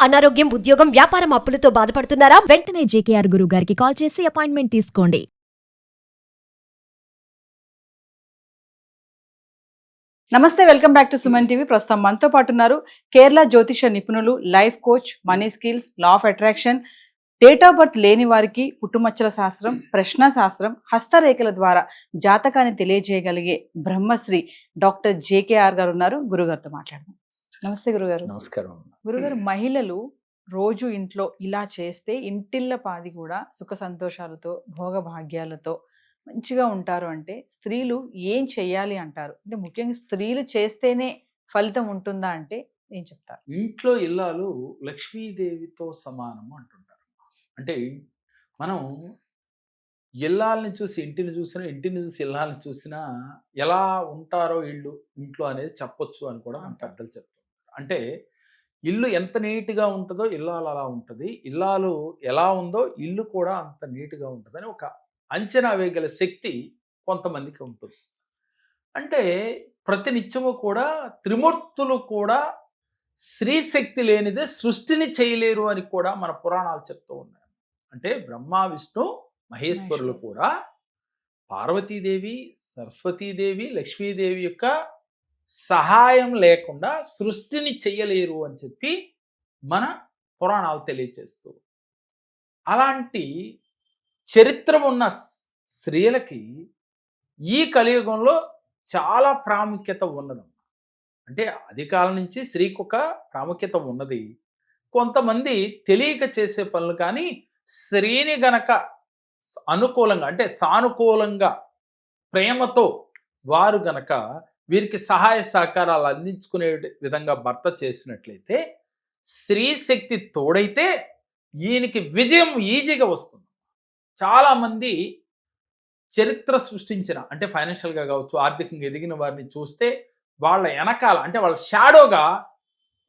అనారోగ్యం, ఉద్యోగం, వ్యాపారం అప్పులతో బాధపడుతున్నారా? వెంటనే జేకేఆర్ గురువు గారికి కాల్ చేసి అపాయింట్మెంట్ తీసుకోండి. నమస్తే, welcome back to Suman TV. ప్రస్తుతం మనతో పాటు ఉన్నారు కేరళ జ్యోతిష నిపుణులు, life coach, money skills, law of attraction, date of birth లేని వారికి పుట్టుమచ్చల శాస్త్రం, ప్రశ్న శాస్త్రం, హస్తరేఖల ద్వారా జాతకాన్ని తెలియజేయగలిగే బ్రహ్మశ్రీ డాక్టర్ జేకేఆర్ గారు ఉన్నారు. గురుగారితో మాట్లాడదాం. నమస్తే గురుగారు. నమస్కారం. గురుగారు, మహిళలు రోజు ఇంట్లో ఇలా చేస్తే ఇంటిళ్ళ పాది కూడా సుఖ సంతోషాలతో, భోగభాగ్యాలతో మంచిగా ఉంటారు అంటే స్త్రీలు ఏం చెయ్యాలి అంటారు? అంటే ముఖ్యంగా స్త్రీలు చేస్తేనే ఫలితం ఉంటుందా అంటే ఏం చెప్తారు? ఇంట్లో ఇల్లాలు లక్ష్మీదేవితో సమానము అంటుంటారు. అంటే మనం ఇల్లాలని చూసి ఇంటిని చూసినా, ఇంటిని చూసి ఇల్లాలని చూసినా ఎలా ఉంటారో ఇంట్లో అనేది చెప్పొచ్చు అని కూడా మన పెద్దలు చెప్తారు. అంటే ఇల్లు ఎంత నీట్గా ఉంటుందో ఇల్లాలు అలా ఉంటుంది, ఇల్లాలు ఎలా ఉందో ఇల్లు కూడా అంత నీట్గా ఉంటుందని ఒక అంచనా వేయగల శక్తి కొంతమందికి ఉంటుంది. అంటే ప్రతినిత్యము కూడా త్రిమూర్తులు కూడా స్త్రీ శక్తి లేనిదే సృష్టిని చేయలేరు అని కూడా మన పురాణాలు చెప్తూ ఉన్నాయి. అంటే బ్రహ్మ, విష్ణు, మహేశ్వరులు కూడా పార్వతీదేవి, సరస్వతీదేవి, లక్ష్మీదేవి యొక్క సహాయం లేకుండా సృష్టిని చెయ్యలేరు అని చెప్పి మన పురాణాలు తెలియచేస్తూ, అలాంటి చరిత్ర ఉన్న స్త్రీలకి ఈ కలియుగంలో చాలా ప్రాముఖ్యత ఉన్నది. అంటే ఆది కాలం నుంచి స్త్రీకి ఒక ప్రాముఖ్యత ఉన్నది. కొంతమంది తెలియక చేసే పనులు కానీ స్త్రీని గనక అనుకూలంగా అంటే సానుకూలంగా ప్రేమతో వారు గనక వీరికి సహాయ సహకారాలు అందించుకునే విధంగా భర్త చేసినట్లయితే, స్త్రీ శక్తి తోడైతే ఈయనకి విజయం ఈజీగా వస్తుంది. చాలామంది చరిత్ర సృష్టించిన అంటే ఫైనాన్షియల్గా కావచ్చు, ఆర్థికంగా ఎదిగిన వారిని చూస్తే వాళ్ళ వెనకాల అంటే వాళ్ళ షాడోగా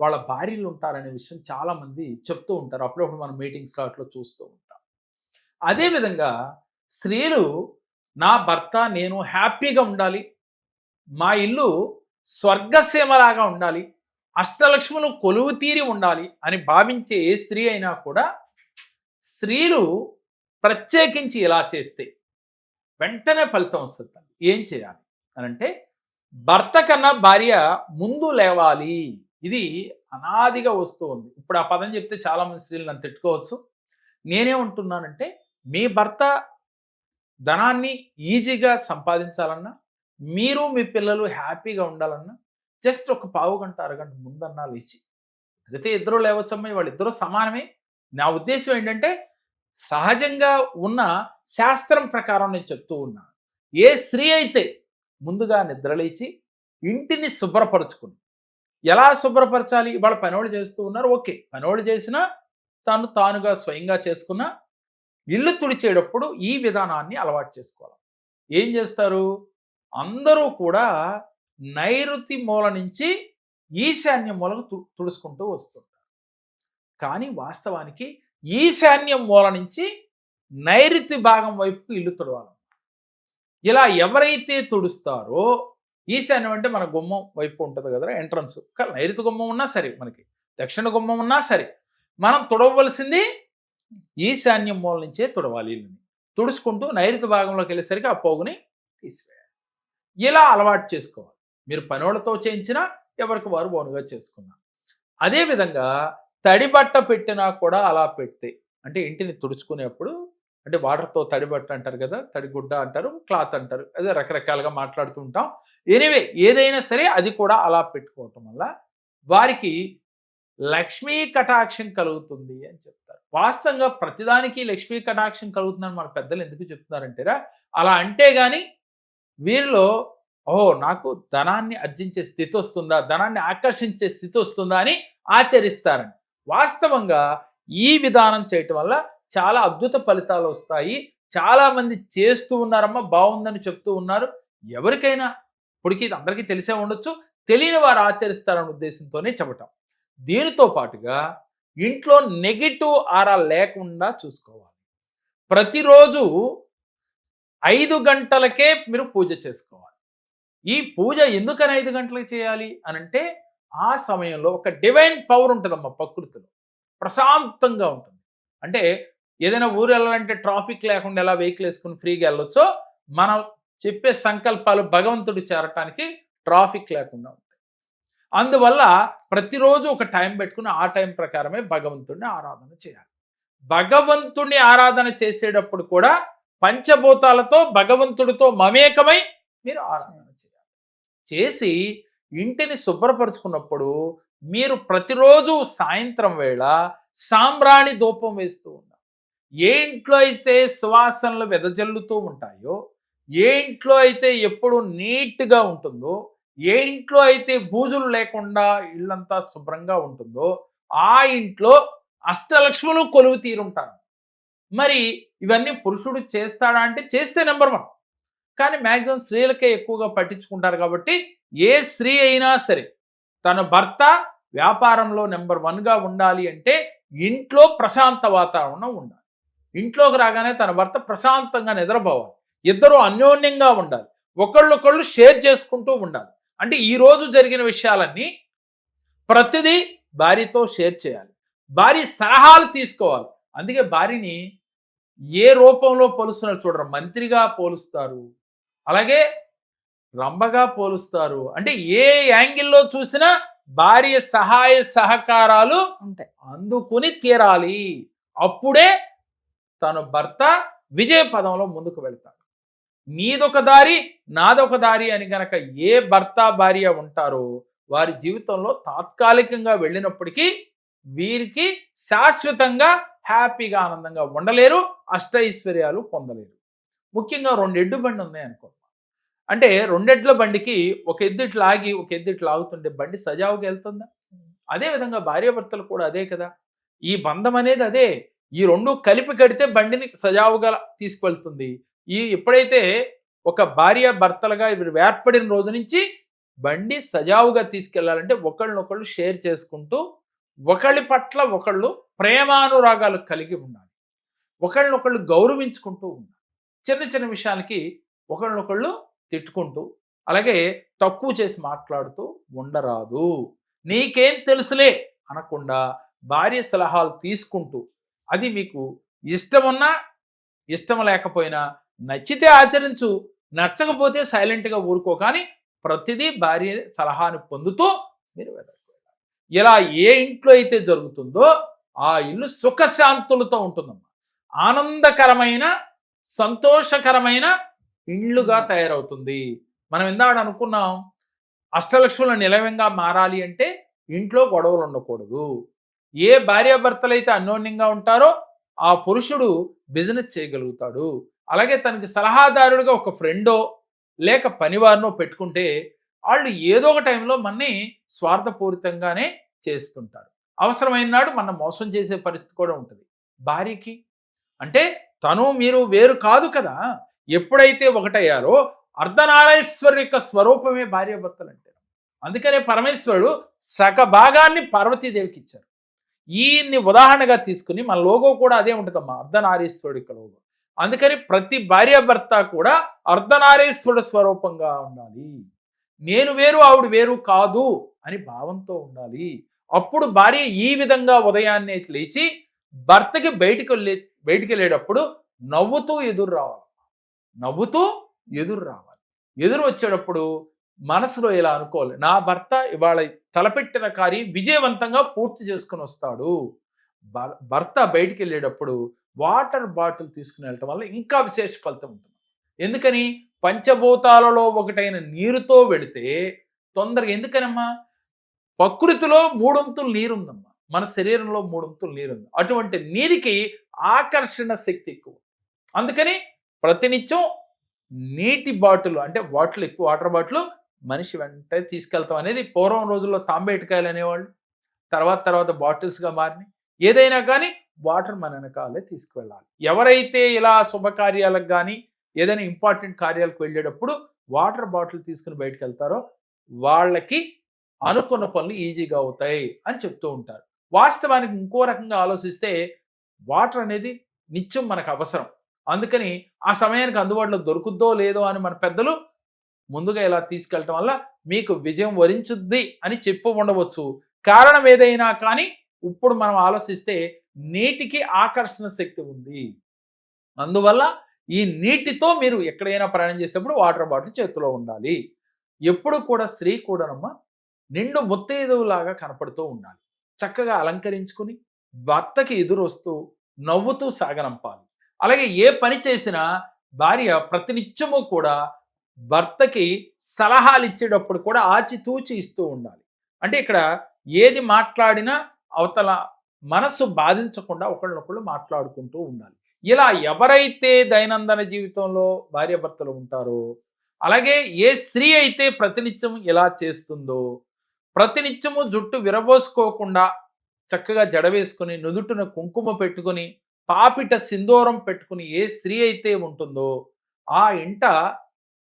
వాళ్ళ భార్యలు ఉంటారనే విషయం చాలామంది చెప్తూ ఉంటారు. అప్పుడప్పుడు మనం మీటింగ్స్లో అట్లా చూస్తూ ఉంటాం. అదేవిధంగా స్త్రీలు నా భర్త నేను హ్యాపీగా ఉండాలి, మా ఇల్లు స్వర్గసీమలాగా ఉండాలి, అష్టలక్ష్ములు కొలువు తీరి ఉండాలి అని భావించే ఏ స్త్రీ అయినా కూడా స్త్రీలు ప్రత్యేకించి ఇలా చేస్తే వెంటనే ఫలితం వస్తుంది. ఏం చేయాలి అని అంటే, భర్త కన్నా భార్య ముందు లేవాలి. ఇది అనాదిగా వస్తూ ఉంది. ఇప్పుడు ఆ పదం చెప్తే చాలామంది స్త్రీలు నన్ను తిట్టుకోవచ్చు. నేనేమంటున్నానంటే, మీ భర్త ధనాన్ని ఈజీగా సంపాదించాలన్నా, మీరు మీ పిల్లలు హ్యాపీగా ఉండాలన్నా జస్ట్ ఒక పావు గంట అరగంట ముందన్నా లేచి, అయితే ఇద్దరు లేవచ్చమ్మాయి, వాళ్ళిద్దరూ సమానమే. నా ఉద్దేశం ఏంటంటే, సహజంగా ఉన్న శాస్త్రం ప్రకారం నేను చెప్తూ ఉన్నాను. ఏ స్త్రీ అయితే ముందుగా నిద్రలేచి ఇంటిని శుభ్రపరచుకుని, ఎలా శుభ్రపరచాలి? వాళ్ళ పనోళ్ళు చేస్తూ ఉన్నారు, ఓకే, పనోళ్ళు చేసినా తానుగా స్వయంగా చేసుకున్న ఇల్లు తుడిచేటప్పుడు ఈ విధానాన్ని అలవాటు చేసుకోవాలి. ఏం చేస్తారు? అందరూ కూడా నైరుతి మూల నుంచి ఈశాన్య మూలకు తుడుచుకుంటూ వస్తుంటారు. కానీ వాస్తవానికి ఈశాన్యం మూల నుంచి నైరుతి భాగం వైపుకు ఇల్లు తుడవాలి. ఇలా ఎవరైతే తుడుస్తారో, ఈశాన్యం అంటే మన గుమ్మం వైపు ఉంటుంది కదా ఎంట్రన్స్, నైరుతి గుమ్మం ఉన్నా సరే, మనకి దక్షిణ గుమ్మం ఉన్నా సరే, మనం తుడవలసింది ఈశాన్యం మూల నుంచే తుడవాలి. ఇల్లుని తుడుచుకుంటూ నైరుతి భాగంలోకి వెళ్ళేసరికి ఆ పోగుని తీసివేయాలి. ఇలా అలవాటు చేసుకోవాలి. మీరు పనోళ్ళతో చేయించినా, ఎవరికి వారు బోనుగా చేసుకున్నారు. అదేవిధంగా తడి బట్ట పెట్టినా కూడా అలా పెడితే, అంటే ఇంటిని తుడుచుకునేప్పుడు, అంటే వాటర్తో తడి బట్ట అంటారు కదా, తడిగుడ్డ అంటారు, క్లాత్ అంటారు, అదే రకరకాలుగా మాట్లాడుతూ ఉంటాం. ఎనీవే ఏదైనా సరే అది కూడా అలా పెట్టుకోవటం వల్ల వారికి లక్ష్మీ కటాక్షం కలుగుతుంది అని చెప్తారు. వాస్తవంగా ప్రతిదానికి లక్ష్మీ కటాక్షం కలుగుతుందని మన పెద్దలు ఎందుకు చెప్తున్నారంటేరా, అలా అంటే కానీ వీరిలో నాకు ధనాన్ని ఆర్జించే స్థితి వస్తుందా, ధనాన్ని ఆకర్షించే స్థితి వస్తుందా అని ఆచరిస్తారని. వాస్తవంగా ఈ విధానం చేయటం వల్ల చాలా అద్భుత ఫలితాలు వస్తాయి. చాలామంది చేస్తూ ఉన్నారమ్మా, బాగుందని చెప్తూ ఉన్నారు. ఎవరికైనా ఇప్పటికీ అందరికీ తెలిసే ఉండొచ్చు, తెలియని వారు ఆచరిస్తారనే ఉద్దేశంతోనే చెప్పటం. దీనితో పాటుగా ఇంట్లో నెగిటివ్ ఆరా లేకుండా చూసుకోవాలి. ప్రతిరోజు 5 గంటలకే మీరు పూజ చేసుకోవాలి. ఈ పూజ ఎందుకని 5 గంటలకు చేయాలి అనంటే, ఆ సమయంలో ఒక డివైన్ పవర్ ఉంటుందమ్మా ప్రకృతిలో. ప్రశాంతంగా ఉంటుంది. అంటే ఏదైనా ఊరు వెళ్ళాలంటే ట్రాఫిక్ లేకుండా ఎలా వెహికల్ వేసుకుని ఫ్రీగా వెళ్ళొచ్చో, మనం చెప్పే సంకల్పాలు భగవంతుడు చేరటానికి ట్రాఫిక్ లేకుండా ఉంటాయి. అందువల్ల ప్రతిరోజు ఒక టైం పెట్టుకుని ఆ టైం ప్రకారమే భగవంతుడిని ఆరాధన చేయాలి. భగవంతుడిని ఆరాధన చేసేటప్పుడు కూడా పంచభూతాలతో భగవంతుడితో మమేకమై మీరు ఆరాధన చేయాలి. చేసి ఇంటిని శుభ్రపరుచుకున్నప్పుడు మీరు ప్రతిరోజు సాయంత్రం వేళ సాంబ్రాణి ధూపం వేస్తూ ఉండాలి. ఏ ఇంట్లో అయితే సువాసనలు వెదజల్లుతూ ఉంటాయో, ఏ ఇంట్లో అయితే ఎప్పుడు నీట్గా ఉంటుందో, ఏ ఇంట్లో అయితే బూజులు లేకుండా ఇల్లంతా శుభ్రంగా ఉంటుందో, ఆ ఇంట్లో అష్టలక్ష్ములు కొలువు తీరుంటారు. మరి ఇవన్నీ పురుషుడు చేస్తాడా అంటే చేస్తే నెంబర్ 1. కానీ మ్యాక్సిమం స్త్రీలకే ఎక్కువగా పట్టించుకుంటారు. కాబట్టి ఏ స్త్రీ అయినా సరే తన భర్త వ్యాపారంలో నెంబర్ 1గా ఉండాలి అంటే ఇంట్లో ప్రశాంత వాతావరణం ఉండాలి. ఇంట్లోకి రాగానే తన భర్త ప్రశాంతంగా నిద్రపోవాలి. ఇద్దరు అన్యోన్యంగా ఉండాలి. ఒకళ్ళొకళ్ళు షేర్ చేసుకుంటూ ఉండాలి. అంటే ఈ రోజు జరిగిన విషయాలన్నీ ప్రతిదీ భార్యతో షేర్ చేయాలి. భార్య సలహాలు తీసుకోవాలి. అందుకే భార్యని ఏ రూపంలో పోలుస్తున్నారు చూడరు. మంత్రిగా పోలుస్తారు, అలాగే రంభగా పోలుస్తారు. అంటే ఏ యాంగిల్లో చూసినా భార్య సహాయ సహకారాలు ఉంటాయి, అందుకుని తీరాలి. అప్పుడే తన భర్త విజయ పదంలో ముందుకు వెళ్తాడు. నీదొక దారి నాదొక దారి అని గనక ఏ భర్త భార్య ఉంటారో వారి జీవితంలో తాత్కాలికంగా వెళ్ళినప్పటికీ వీరికి శాశ్వతంగా హ్యాపీగా ఆనందంగా ఉండలేరు, అష్టైశ్వర్యాలు పొందలేరు. ముఖ్యంగా 2 ఎడ్డు బండి ఉన్నాయి అనుకో. అంటే 2 ఎడ్ల బండికి ఒక ఎద్దిట్లు ఆగి ఒక ఎద్దిట్లు ఆగుతుంటే బండి సజావుగా వెళ్తుందా? అదేవిధంగా భార్యాభర్తలు కూడా అదే కదా. ఈ బంధం అనేది అదే. ఈ 2 కలిపి కడితే బండిని సజావుగా తీసుకువెళ్తుంది. ఎప్పుడైతే ఒక భార్య భర్తలుగా ఇవి ఏర్పడిన రోజు నుంచి బండి సజావుగా తీసుకెళ్లాలంటే ఒకళ్ళనొకళ్ళు షేర్ చేసుకుంటూ, ఒకళ్ళ పట్ల ఒకళ్ళు ప్రేమానురాగాలు కలిగి ఉండాలి. ఒకళ్ళనొకళ్ళు గౌరవించుకుంటూ ఉండాలి. చిన్న చిన్న విషయాలకి ఒకళ్ళనొకళ్ళు తిట్టుకుంటూ, అలాగే తక్కువ చేసి మాట్లాడుతూ ఉండరాదు. నీకేం తెలుసులే అనకుండా భార్య సలహాలు తీసుకుంటూ, అది మీకు ఇష్టమున్నా ఇష్టం లేకపోయినా నచ్చితే ఆచరించు, నచ్చకపోతే సైలెంట్గా ఊరుకో. కానీ ప్రతిదీ భార్య సలహాను పొందుతూ మీరు వెళ్ళాలి. ఇలా ఏ ఇంట్లో అయితే జరుగుతుందో ఆ ఇల్లు సుఖశాంతులతో ఉంటుందమ్మా. ఆనందకరమైన సంతోషకరమైన ఇళ్ళుగా తయారవుతుంది. మనం ఇందాక అనుకున్నాం, అష్టలక్ష్ముల నిలయంగా మారాలి అంటే ఇంట్లో గొడవలు ఉండకూడదు. ఏ భార్యాభర్తలైతే అన్యోన్యంగా ఉంటారో ఆ పురుషుడు బిజినెస్ చేయగలుగుతాడు. అలాగే తనకి సలహాదారుడిగా ఒక ఫ్రెండో లేక పనివారినో పెట్టుకుంటే వాళ్ళు ఏదో ఒక టైంలో మనని స్వార్థపూరితంగానే చేస్తుంటారు. అవసరమైన నాడు మనం మోసం చేసే పరిస్థితి కూడా ఉంటుంది. భార్యకి అంటే తను మీరు వేరు కాదు కదా. ఎప్పుడైతే ఒకటయ్యారో అర్ధనారీశ్వరుడి యొక్క స్వరూపమే భార్యాభర్తలు అంటే. అందుకనే పరమేశ్వరుడు సగ భాగాన్ని పార్వతీదేవికి ఇచ్చారు. ఈయన్ని ఉదాహరణగా తీసుకుని మన లోగో కూడా అదే ఉంటుందమ్మా, అర్ధనారీశ్వరుడి యొక్క లోగో. అందుకని ప్రతి భార్యాభర్త కూడా అర్ధనారీశ్వరుడు స్వరూపంగా ఉండాలి. నేను వేరు ఆవిడ వేరు కాదు అని భావంతో ఉండాలి. అప్పుడు భార్య ఈ విధంగా ఉదయాన్నే లేచి భర్తకి బయటికి వెళ్ళేటప్పుడు నవ్వుతూ ఎదురు రావాలి. నవ్వుతూ ఎదురు రావాలి. ఎదురు వచ్చేటప్పుడు మనసులో ఇలా అనుకోవాలి, నా భర్త ఇవాళ తలపెట్టిన కార్యం విజయవంతంగా పూర్తి చేసుకుని వస్తాడు. భర్త బయటికి వెళ్ళేటప్పుడు వాటర్ బాటిల్ తీసుకుని వెళ్ళటం వల్ల ఇంకా విశేష ఫలితం ఉంటుంది. ఎందుకని? పంచభూతాలలో ఒకటైన నీరుతో వెళితే తొందరగా. ఎందుకనమ్మా? ప్రకృతిలో 3 వంతులు నీరుందమ్మా, మన శరీరంలో 3 వంతులు నీరుంది. అటువంటి నీరుకి ఆకర్షణ శక్తి ఎక్కువ. అందుకని ప్రతినిత్యం నీటి బాటిల్ అంటే ఎక్కువ వాటర్ బాటిల్ మనిషి వెంటనే తీసుకెళ్తాం అనేది పూర్వం రోజుల్లో తాంబేటికాయలు అనేవాళ్ళు. తర్వాత బాటిల్స్గా మారినాయి. ఏదైనా కానీ వాటర్ మన వెనకాలే తీసుకువెళ్ళాలి. ఎవరైతే ఇలా శుభకార్యాలకు కానీ ఏదైనా ఇంపార్టెంట్ కార్యాలకు వెళ్ళేటప్పుడు వాటర్ బాటిల్ తీసుకుని బయటకు వెళ్తారో వాళ్ళకి అనుకున్న పనులు ఈజీగా అవుతాయి అని చెప్తూ ఉంటారు. వాస్తవానికి ఇంకో రకంగా ఆలోచిస్తే వాటర్ అనేది నిత్యం మనకు అవసరం. అందుకని ఆ సమయానికి అందుబాటులో దొరుకుద్దో లేదో అని మన పెద్దలు ముందుగా ఇలా తీసుకెళ్ళటం వల్ల మీకు విజయం వరించుద్ది అని చెప్పు ఉండవచ్చు. కారణం ఏదైనా కానీ ఇప్పుడు మనం ఆలోచిస్తే నీటికి ఆకర్షణ శక్తి ఉంది. అందువల్ల ఈ నీటితో మీరు ఎక్కడైనా ప్రయాణం చేసేప్పుడు వాటర్ బాటిల్ చేతిలో ఉండాలి. ఎప్పుడు కూడా స్త్రీ కూడానమ్మా నిండు ముత్తైదువులాగా కనపడుతూ ఉండాలి. చక్కగా అలంకరించుకుని భర్తకి ఎదురొస్తూ నవ్వుతూ సాగనంపాలి. అలాగే ఏ పని చేసినా భార్య ప్రతినిత్యము కూడా భర్తకి సలహాలు ఇచ్చేటప్పుడు కూడా ఆచితూచి ఇస్తూ ఉండాలి. అంటే ఇక్కడ ఏది మాట్లాడినా అవతల మనసు బాధించకుండా ఒకళ్ళనొకళ్ళు మాట్లాడుకుంటూ ఉండాలి. ఇలా ఎవరైతే దైనందిన జీవితంలో భార్యాభర్తలు ఉంటారో, అలాగే ఏ స్త్రీ అయితే ప్రతినిత్యం ఇలా చేస్తుందో, ప్రతినిత్యము జుట్టు విరబోసుకోకుండా చక్కగా జడ వేసుకుని నుదుటిన కుంకుమ పెట్టుకుని పాపిట సింధూరం పెట్టుకుని ఏ స్త్రీ అయితే ఉంటుందో ఆ ఇంట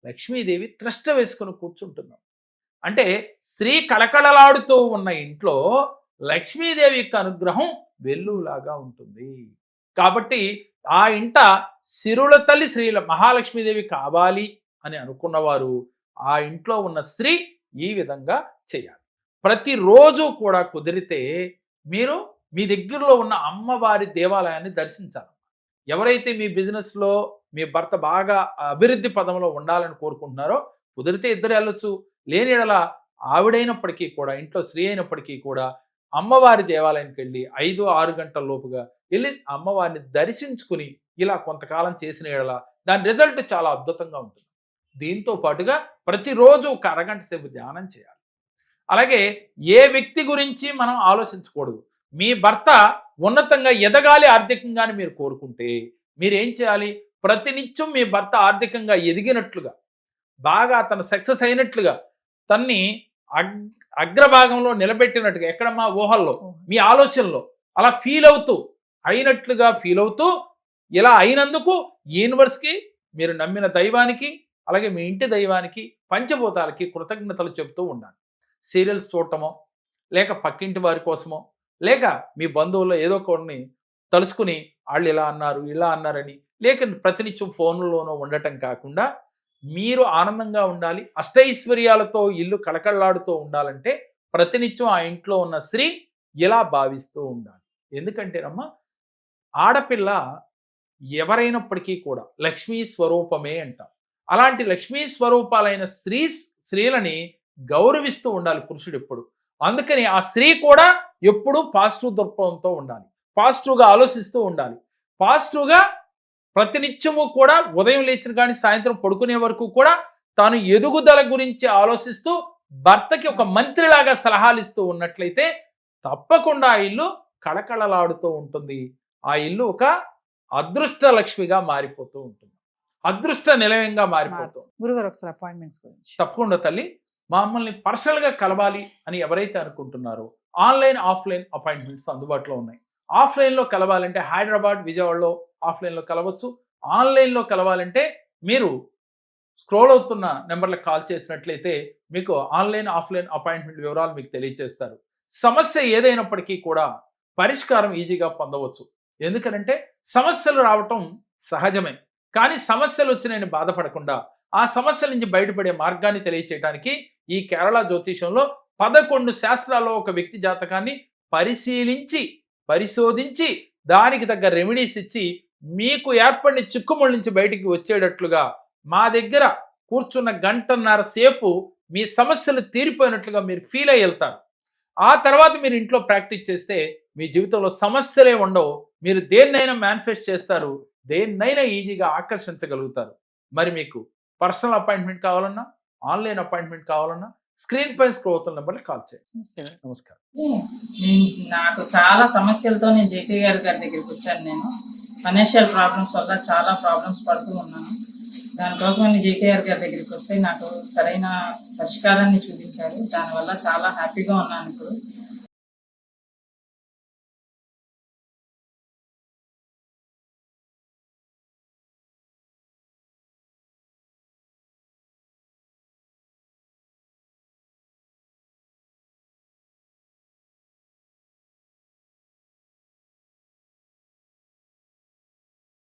లక్ష్మీదేవి త్రష్ట వేసుకుని కూర్చుంటున్నాం. అంటే స్త్రీ కళకళలాడుతూ ఉన్న ఇంట్లో లక్ష్మీదేవి యొక్క అనుగ్రహం వెల్లులాగా ఉంటుంది. కాబట్టి ఆ ఇంట సిరుల తల్లి శ్రీల మహాలక్ష్మీదేవి కావాలి అని అనుకున్నవారు ఆ ఇంట్లో ఉన్న స్త్రీ ఈ విధంగా చేయాలి. ప్రతిరోజు కూడా కుదిరితే మీరు మీ దగ్గరలో ఉన్న అమ్మవారి దేవాలయాన్ని దర్శించాలి. ఎవరైతే మీ బిజినెస్లో మీ భర్త బాగా అభివృద్ధి పదంలో ఉండాలని కోరుకుంటున్నారో కుదిరితే ఇద్దరు వెళ్ళొచ్చు. లేని ఎడల ఆవిడైనప్పటికీ కూడా ఇంట్లో స్త్రీ అయినప్పటికీ కూడా అమ్మవారి దేవాలయానికి వెళ్ళి 5-6 గంటల లోపుగా వెళ్ళి అమ్మవారిని దర్శించుకుని ఇలా కొంతకాలం చేసిన ఎడల దాని రిజల్ట్ చాలా అద్భుతంగా ఉంటుంది. దీంతో పాటుగా ప్రతిరోజు ఒక అరగంట సేపు ధ్యానం చేయాలి. అలాగే ఏ వ్యక్తి గురించి మనం ఆలోచించకూడదు. మీ భర్త ఉన్నతంగా ఎదగాలి ఆర్థికంగాని మీరు కోరుకుంటే మీరేం చేయాలి? ప్రతినిత్యం మీ భర్త ఆర్థికంగా ఎదిగినట్లుగా, బాగా తన సక్సెస్ అయినట్లుగా, తన్ని అగ్రభాగంలో నిలబెట్టినట్టుగా, ఎక్కడ మా ఊహల్లో మీ ఆలోచనలో అలా ఫీల్ అవుతూ ఇలా అయినందుకు యూనివర్స్కి, మీరు నమ్మిన దైవానికి, అలాగే మీ ఇంటి దైవానికి, పంచభూతాలకి కృతజ్ఞతలు చెబుతూ ఉండాలి. సీరియల్స్ చూడటమో, లేక పక్కింటి వారి కోసమో, లేక మీ బంధువుల్లో ఏదో కొన్ని తలుసుకుని వాళ్ళు ఇలా అన్నారు ఇలా అన్నారని లేక ప్రతినిత్యం ఫోన్లోనో ఉండటం కాకుండా మీరు ఆనందంగా ఉండాలి, అష్టైశ్వర్యాలతో ఇల్లు కళకళలాడుతూ ఉండాలంటే ప్రతినిత్యం ఆ ఇంట్లో ఉన్న స్త్రీ ఇలా భావిస్తూ ఉండాలి. ఎందుకంటేనమ్మా ఆడపిల్ల ఎవరైనప్పటికీ కూడా లక్ష్మీ స్వరూపమే అంటాం. అలాంటి లక్ష్మీ స్వరూపాలైన స్త్రీలని గౌరవిస్తూ ఉండాలి పురుషుడు ఎప్పుడు. అందుకని ఆ స్త్రీ కూడా ఎప్పుడూ పాజిటివ్ దృక్పథంతో ఉండాలి, పాజిటివ్గా ఆలోచిస్తూ ఉండాలి. పాజిటివ్గా ప్రతినిత్యము కూడా ఉదయం లేచిన కానీ సాయంత్రం పడుకునే వరకు కూడా తాను ఎదుగుదల గురించి ఆలోచిస్తూ భర్తకి ఒక మంత్రిలాగా సలహాలు ఇస్తూ ఉన్నట్లయితే తప్పకుండా ఆ ఇల్లు కళకళలాడుతూ ఉంటుంది. ఆ ఇల్లు ఒక అదృష్ట లక్ష్మిగా మారిపోతూ ఉంటుంది, అదృష్ట నిలయంగా మారిపోతుంది. గురుగారు ఒకసారి అపాయింట్మెంట్స్ గురించి. తప్పకుండా తల్లి, మమ్మల్ని పర్సనల్గా కలవాలి అని ఎవరైతే అనుకుంటున్నారో ఆన్లైన్ ఆఫ్లైన్ అపాయింట్మెంట్స్ అందుబాటులో ఉన్నాయి. ఆఫ్లైన్లో కలవాలంటే హైదరాబాద్, విజయవాడలో ఆఫ్లైన్లో కలవచ్చు. ఆన్లైన్లో కలవాలంటే మీరు స్క్రోల్ అవుతున్న నెంబర్లకు కాల్ చేసినట్లయితే మీకు ఆన్లైన్ ఆఫ్లైన్ అపాయింట్మెంట్ వివరాలు మీకు తెలియజేస్తారు. సమస్య ఏదైనప్పటికీ కూడా పరిష్కారం ఈజీగా పొందవచ్చు. ఎందుకనంటే సమస్యలు రావటం సహజమే, కానీ సమస్యలు వచ్చినాయని బాధపడకుండా ఆ సమస్యల నుంచి బయటపడే మార్గాన్ని తెలియచేయడానికి ఈ కేరళ జ్యోతిషంలో 11 శాస్త్రాల్లో ఒక వ్యక్తి జాతకాన్ని పరిశోధించి దానికి తగ్గ రెమెడీస్ ఇచ్చి మీకు ఏర్పడిన చిక్కుముళ్ళ నుంచి బయటికి వచ్చేటట్లుగా మా దగ్గర కూర్చున్న 1.5 గంటల సేపు మీ సమస్యలు తీరిపోయినట్లుగా మీరు ఫీల్ అయ్యి వెళ్తారు. ఆ తర్వాత మీరు ఇంట్లో ప్రాక్టీస్ చేస్తే మీ జీవితంలో సమస్యలే ఉండవు. మీరు దేన్నైనా మేనిఫెస్ట్ చేస్తారు, దేన్నైనా ఈజీగా ఆకర్షించగలుగుతారు. మరి మీకు పర్సనల్ అపాయింట్మెంట్ కావాలన్నా, ఆన్లైన్ అపాయింట్మెంట్ కావాలన్నా స్క్రీన్ పై స్క్రోల్ అవుతున్న నెంబర్కి కాల్ చేయండి. నమస్కారం. నాకు చాలా సమస్యలతో నేను జేకే గారి దగ్గరికి వచ్చాను. నేను ఫైనాన్షియల్ ప్రాబ్లమ్స్ వల్ల చాలా ప్రాబ్లమ్స్ పడుతూ ఉన్నాను. దానికోసం నేను జేకేఆర్ గారి దగ్గరికి వస్తే నాకు సరైన పరిష్కారాన్ని చూపించారు. దానివల్ల చాలా హ్యాపీగా ఉన్నాను ఇప్పుడు.